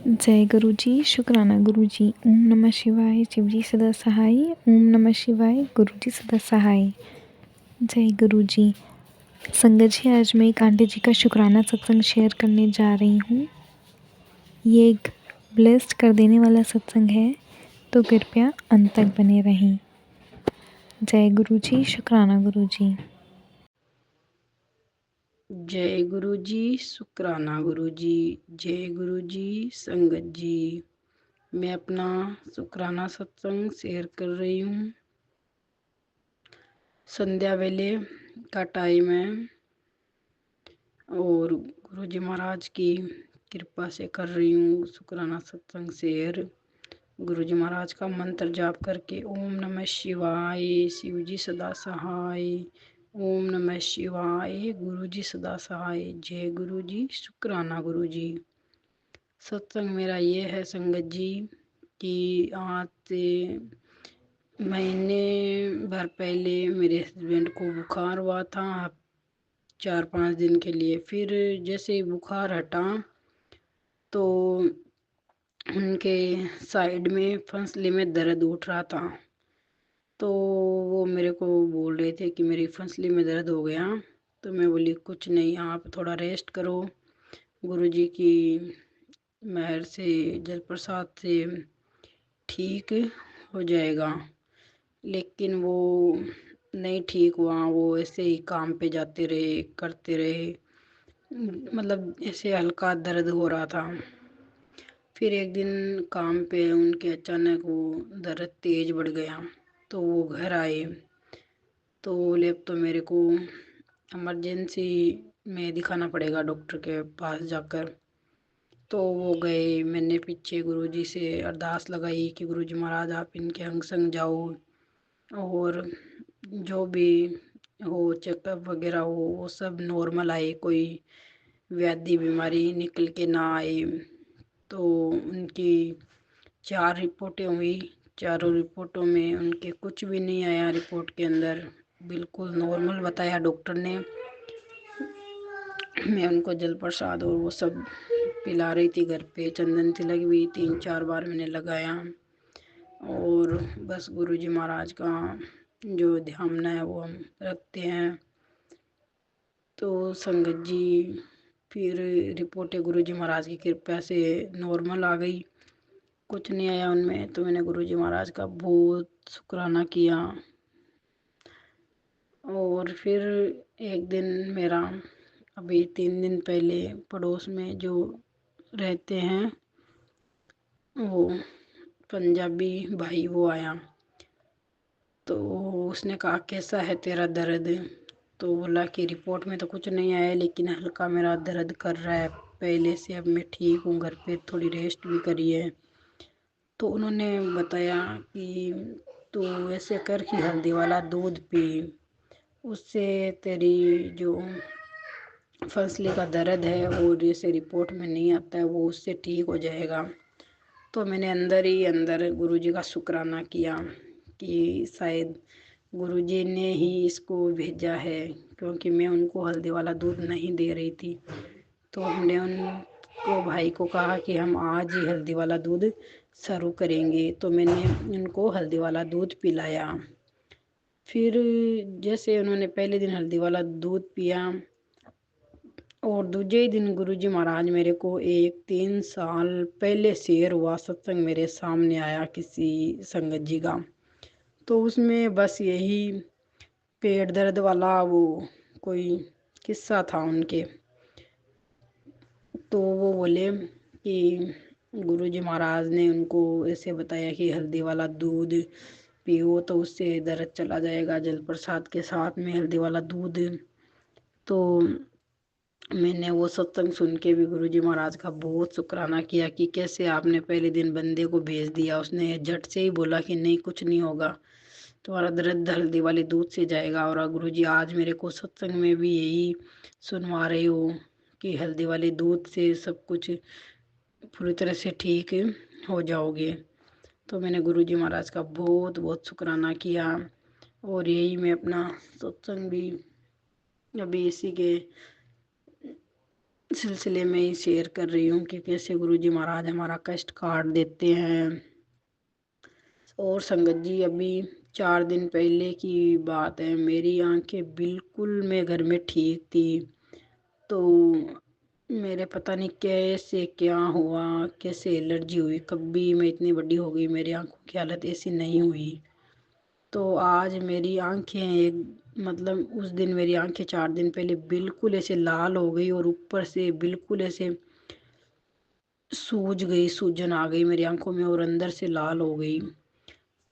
जय गुरु जी, शुक्राना गुरु जी। ओम नमः शिवाय, शिव जी सदा सहाय। ओम नमः शिवाय, गुरु जी सदा सहाय। जय गुरु जी। संगत जी, आज मैं एक आंटी जी का शुक्राना सत्संग शेयर करने जा रही हूँ। ये एक ब्लेस्ड कर देने वाला सत्संग है, तो कृपया अंत तक बने रहें। जय गुरु जी, शुक्राना गुरु जी। जय गुरु जी, शुक्राना गुरु जी। जय गुरु जी, संगत जी। मैं अपना शुक्राना सत्संग शेयर कर रही हूँ। संध्या वेले का टाइम है और गुरु जी महाराज की कृपा से कर रही हूँ शुक्राना सत्संग शेयर। गुरु जी महाराज का मंत्र जाप करके ओम नमः शिवाय, शिव जी सदा सहाय। ओम नमः शिवाय, गुरु जी सदा सहाय। जय गुरु जी, शुक्राना गुरु जी। सत्संग मेरा ये है संगत जी कि आज से महीने भर पहले मेरे हस्बैंड को बुखार हुआ था 4-5 दिन के लिए। फिर जैसे ही बुखार हटा तो उनके साइड में फंसले में दर्द उठ रहा था। तो वो मेरे को बोल रहे थे कि मेरी फंसली में दर्द हो गया। तो मैं बोली कुछ नहीं, आप थोड़ा रेस्ट करो, गुरुजी की मेहर से, जल प्रसाद से ठीक हो जाएगा। लेकिन वो नहीं ठीक हुआ। वो ऐसे ही काम पे जाते रहे, करते रहे, मतलब ऐसे हल्का दर्द हो रहा था। फिर एक दिन काम पे उनके अचानक वो दर्द तेज बढ़ गया। तो वो घर आए तो बोले अब तो मेरे को इमरजेंसी में दिखाना पड़ेगा डॉक्टर के पास जाकर। तो वो गए। मैंने पीछे गुरुजी से अरदास लगाई कि गुरुजी महाराज आप इनके अंग संग जाओ और जो भी हो चेकअप वगैरह हो वो सब नॉर्मल आए, कोई व्याधि बीमारी निकल के ना आए। तो उनकी 4 रिपोर्टें हुई। चारों रिपोर्टों में उनके कुछ भी नहीं आया। रिपोर्ट के अंदर बिल्कुल नॉर्मल बताया डॉक्टर ने। मैं उनको जल प्रसाद और वो सब पिला रही थी घर पे। चंदन तिलक भी 3-4 बार मैंने लगाया और बस गुरुजी महाराज का जो ध्यान है वो हम रखते हैं। तो संगत जी फिर रिपोर्टें गुरुजी महाराज की कृपा से नॉर्मल आ गई, कुछ नहीं आया उनमें। तो मैंने गुरुजी महाराज का बहुत शुक्राना किया। और फिर एक दिन मेरा अभी 3 दिन पहले पड़ोस में जो रहते हैं वो पंजाबी भाई वो आया। तो उसने कहा कैसा है तेरा दर्द। तो बोला कि रिपोर्ट में तो कुछ नहीं आया लेकिन हल्का मेरा दर्द कर रहा है पहले से। अब मैं ठीक हूँ, घर पे थोड़ी रेस्ट भी करी है। तो उन्होंने बताया कि तू ऐसे कर कि हल्दी वाला दूध पी, उससे तेरी जो फसली का दर्द है और जैसे रिपोर्ट में नहीं आता है वो उससे ठीक हो जाएगा। तो मैंने अंदर ही अंदर गुरुजी का शुक्राना किया कि शायद गुरुजी ने ही इसको भेजा है, क्योंकि मैं उनको हल्दी वाला दूध नहीं दे रही थी। तो हमने उनको भाई को कहा कि हम आज ही हल्दी वाला दूध शुरू करेंगे। तो मैंने उनको हल्दी वाला दूध पिलाया। फिर जैसे उन्होंने पहले दिन हल्दी वाला दूध पिया और दूजे ही दिन गुरुजी महाराज मेरे को एक 3 साल पहले शेयर हुआ सत्संग मेरे सामने आया किसी संगत जी का। तो उसमें बस यही पेट दर्द वाला वो कोई किस्सा था उनके। तो वो बोले कि गुरुजी महाराज ने उनको ऐसे बताया कि हल्दी वाला दूध पियो तो उससे दर्द चला जाएगा, जल प्रसाद के साथ में हल्दी वाला दूध। तो मैंने वो सत्संग सुन के भी गुरुजी महाराज का बहुत शुक्राना किया कि कैसे आपने पहले दिन बंदे को भेज दिया। उसने झट से ही बोला कि नहीं कुछ नहीं होगा, तुम्हारा दर्द हल्दी वाले दूध से जाएगा। और गुरुजी आज मेरे को सत्संग में भी यही सुनवा रहे हो कि हल्दी वाले दूध से सब कुछ पूरी तरह से ठीक हो जाओगे। तो मैंने गुरुजी महाराज का बहुत बहुत शुक्राना किया। और यही मैं अपना सत्संग भी अभी इसी के सिलसिले में ही शेयर कर रही हूँ कि कैसे गुरुजी महाराज हमारा कष्ट काट देते हैं। और संगत जी, अभी 4 दिन पहले की बात है, मेरी आंखें बिल्कुल मैं घर में ठीक थी। तो मेरे पता नहीं कैसे क्या हुआ, कैसे एलर्जी हुई, कभी मैं इतनी बड़ी हो गई मेरी आंखों की हालत ऐसी नहीं हुई। तो आज मेरी आंखें एक मतलब उस दिन मेरी आंखें 4 दिन पहले बिल्कुल ऐसे लाल हो गई और ऊपर से बिल्कुल ऐसे सूज गई, सूजन आ गई मेरी आंखों में और अंदर से लाल हो गई।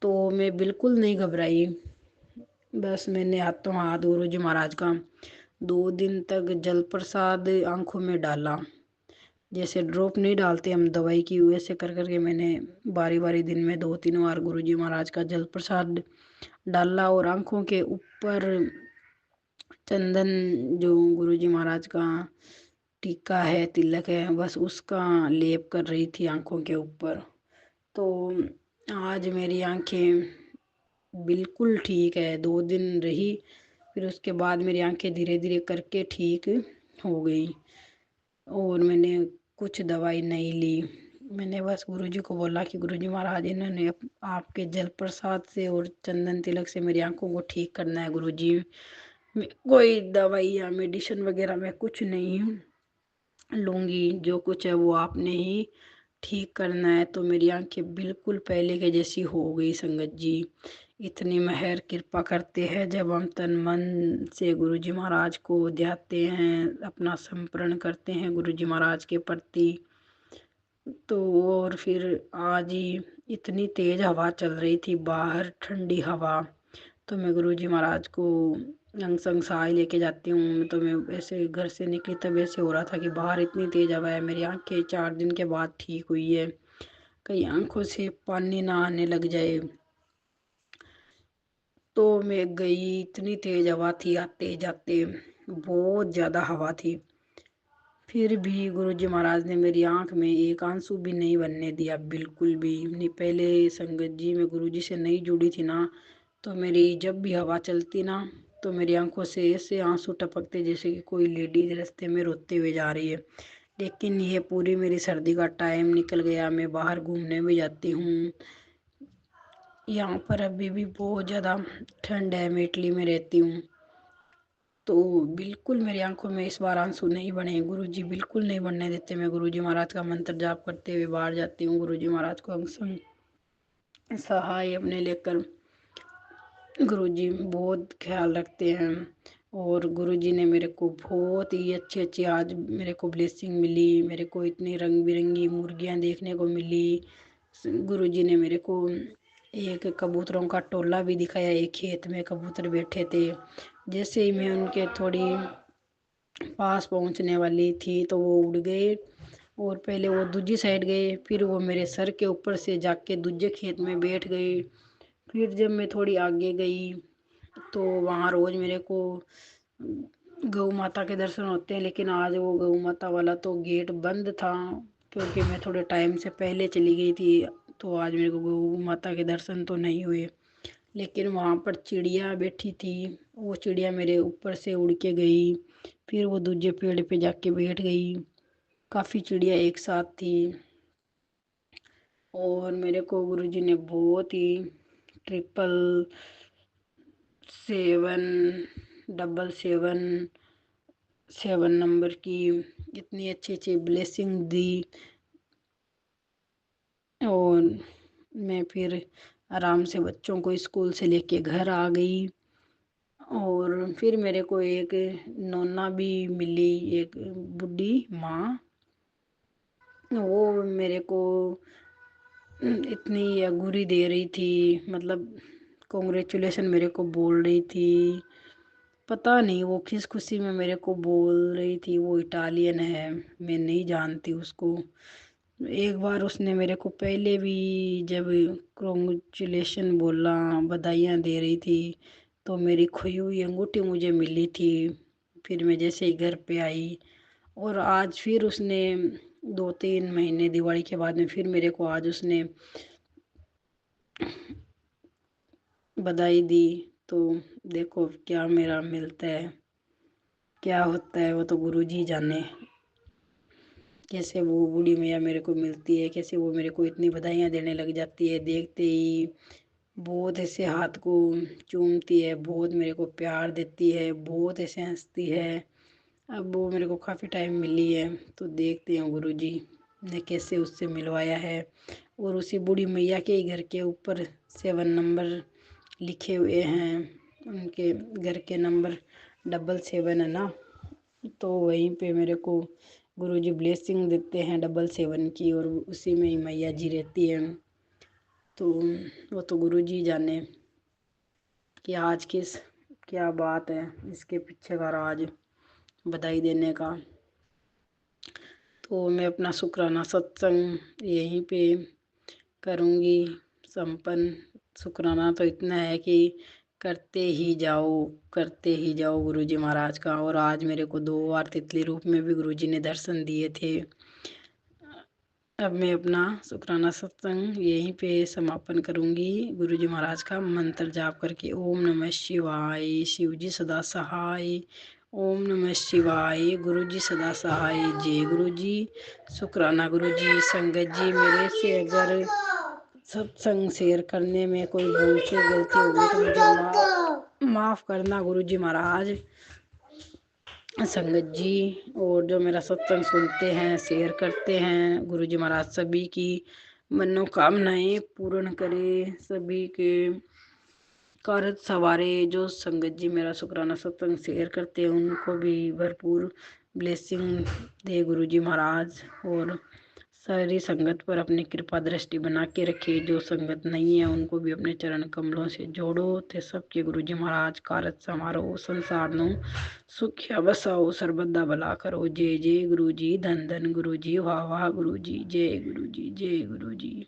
तो मैं बिल्कुल नहीं घबराई। बस मैंने हाथों हाथ गुरुजी महाराज का 2 दिन तक जल प्रसाद आंखों में डाला। जैसे ड्रॉप नहीं डालते हम दवाई की, वैसे कर करके मैंने बारी बारी दिन में 2-3 बार गुरुजी महाराज का जल प्रसाद डाला। और आंखों के ऊपर चंदन, जो गुरुजी महाराज का टीका है, तिलक है, बस उसका लेप कर रही थी आंखों के ऊपर। तो आज मेरी आंखें बिल्कुल ठीक है, 2 दिन रही, फिर उसके बाद मेरी आंखें धीरे धीरे करके ठीक हो गई। और मैंने कुछ दवाई नहीं ली। मैंने बस गुरुजी को बोला कि गुरुजी महाराज, इन्होंने आपके जल प्रसाद से और चंदन तिलक से मेरी आंखों को ठीक करना है गुरुजी। कोई दवाई या मेडिसिन वगैरह मैं कुछ नहीं लूंगी, जो कुछ है वो आपने ही ठीक करना है। तो मेरी आंखें बिल्कुल पहले के जैसी हो गई संगत जी। इतनी मेहर कृपा करते हैं जब हम तन मन से गुरुजी महाराज को ध्याते हैं, अपना समर्पण करते हैं गुरुजी महाराज के प्रति। तो और फिर आज ही इतनी तेज हवा चल रही थी बाहर, ठंडी हवा। तो मैं गुरुजी महाराज को अंग संग सहाय लेके जाती हूँ। तो मैं ऐसे घर से निकली तब ऐसे हो रहा था कि बाहर इतनी तेज हवा है, मेरी आंखें 4 दिन के बाद ठीक हुई है, कहीं आंखों से पानी ना आने लग जाए। तो मैं गई, इतनी तेज हवा थी, आते जाते बहुत ज़्यादा हवा थी। फिर भी गुरुजी महाराज ने मेरी आंख में एक आंसू भी नहीं बनने दिया, बिल्कुल भी नहीं। पहले संगत जी मैं गुरुजी से नहीं जुड़ी थी ना, तो मेरी जब भी हवा चलती ना, तो मेरी आंखों से ऐसे आंसू टपकते जैसे कि कोई लेडीज रास्ते में रोते हुए जा रही है। लेकिन ये पूरी मेरी सर्दी का टाइम निकल गया, मैं बाहर घूमने भी जाती हूँ। यहाँ पर अभी भी बहुत ज़्यादा ठंड है, मैं इटली में रहती हूँ। तो बिल्कुल मेरी आंखों में इस बार आंसू नहीं बने, गुरुजी बिल्कुल नहीं बनने देते। मैं गुरुजी महाराज का मंत्र जाप करते हुए बाहर जाती हूँ, गुरुजी महाराज को अंग संग सहाय अपने लेकर। गुरुजी बहुत ख्याल रखते हैं। और गुरुजी ने मेरे को बहुत ही अच्छी अच्छी आज मेरे को ब्लेसिंग मिली, मेरे को इतनी रंग बिरंगी मुर्गियाँ देखने को मिली। गुरुजी ने मेरे को एक कबूतरों का टोला भी दिखाया, एक खेत में कबूतर बैठे थे। जैसे ही मैं उनके थोड़ी पास पहुंचने वाली थी तो वो उड़ गए, और पहले वो दूसरी साइड गए, फिर वो मेरे सर के ऊपर से जाके दूसरे खेत में बैठ गए। फिर जब मैं थोड़ी आगे गई तो वहाँ रोज मेरे को गौ माता के दर्शन होते हैं, लेकिन आज वो गौ माता वाला तो गेट बंद था, क्योंकि मैं थोड़े टाइम से पहले चली गई थी। तो आज मेरे को गौ माता के दर्शन तो नहीं हुए। लेकिन वहाँ पर चिड़िया बैठी थी, वो चिड़िया मेरे ऊपर से उड़ के गई, फिर वो दूसरे पेड़ पे जाके बैठ गई। काफ़ी चिड़िया एक साथ थी। और मेरे को गुरुजी ने बहुत ही 777 777 की इतनी अच्छी अच्छी ब्लेसिंग दी। और मैं फिर आराम से बच्चों को स्कूल से लेके घर आ गई। और फिर मेरे को एक नोना भी मिली, एक बूढ़ी माँ। वो मेरे को इतनी अगूरी दे रही थी, मतलब कॉन्ग्रेचुलेशन मेरे को बोल रही थी। पता नहीं वो किस खुशी में मेरे को बोल रही थी। वो इटालियन है, मैं नहीं जानती उसको। एक बार उसने मेरे को पहले भी जब कॉन्ग्रेचुलेशन बोला, बधाइयाँ दे रही थी, तो मेरी खोई हुई अंगूठी मुझे मिली थी। फिर मैं जैसे ही घर पे आई, और आज फिर उसने 2-3 महीने दिवाली के बाद में फिर मेरे को आज उसने बधाई दी। तो देखो क्या मेरा मिलता है, क्या होता है वो तो गुरुजी जाने। कैसे वो बूढ़ी मैया मेरे को मिलती है, कैसे वो मेरे को इतनी बधाइयाँ देने लग जाती है, देखते ही बहुत ऐसे हाथ को चूमती है, बहुत मेरे को प्यार देती है, बहुत ऐसे हंसती है। अब वो मेरे को काफ़ी टाइम मिली है, तो देखते हैं गुरुजी ने कैसे उससे मिलवाया है। और उसी बूढ़ी मैया के ही घर के ऊपर 7 नंबर लिखे हुए हैं, उनके घर के नंबर 777 है ना, तो वहीं पे मेरे को गुरुजी ब्लेसिंग देते हैं 777 की, और उसी में ही मैया जी रहती है। तो वो तो गुरुजी जाने कि आज किस क्या बात है इसके पीछे का राज बधाई देने का। तो मैं अपना शुक्राना सत्संग यहीं पे करूँगी संपन्न। शुक्राना तो इतना है कि करते ही जाओ गुरुजी महाराज का। और आज मेरे को 2 बार तितली रूप में भी गुरुजी ने दर्शन दिए थे। अब मैं अपना शुक्राना सत्संग यहीं पे समापन करूँगी गुरुजी महाराज का मंत्र जाप करके। ओम नमः शिवाय, शिव जी सदा सहाय। ओम नमः शिवाय, गुरु जी सदा सहाय। जय गुरु जी। शुक्राना गुरु जी। संगत जी, मेरे से अगर सत्संग शेयर करने में कोई भूल से गलती होगी तो मुझे माफ़ करना गुरु जी महाराज। संगत जी और जो मेरा सत्संग सुनते हैं, शेयर करते हैं, गुरु जी महाराज सभी की मनोकामनाएं पूर्ण करे, सभी के कारज सवारे। जो संगत जी मेरा शुक्राना सत्संग शेयर करते हैं उनको भी भरपूर ब्लेसिंग दे गुरु जी महाराज। और सारी संगत पर अपनी कृपा दृष्टि बना के रखे। जो संगत नहीं है उनको भी अपने चरण कमलों से जोड़ो। ते सबके गुरु जी महाराज कारज समारो, संसार नो सुखिया बसाओ, सर्वदा भला करो। जय जय गुरु जी, धन धन गुरु जी, वाह वाह गुरु जी, जय गुरु जी, जय गुरु जी।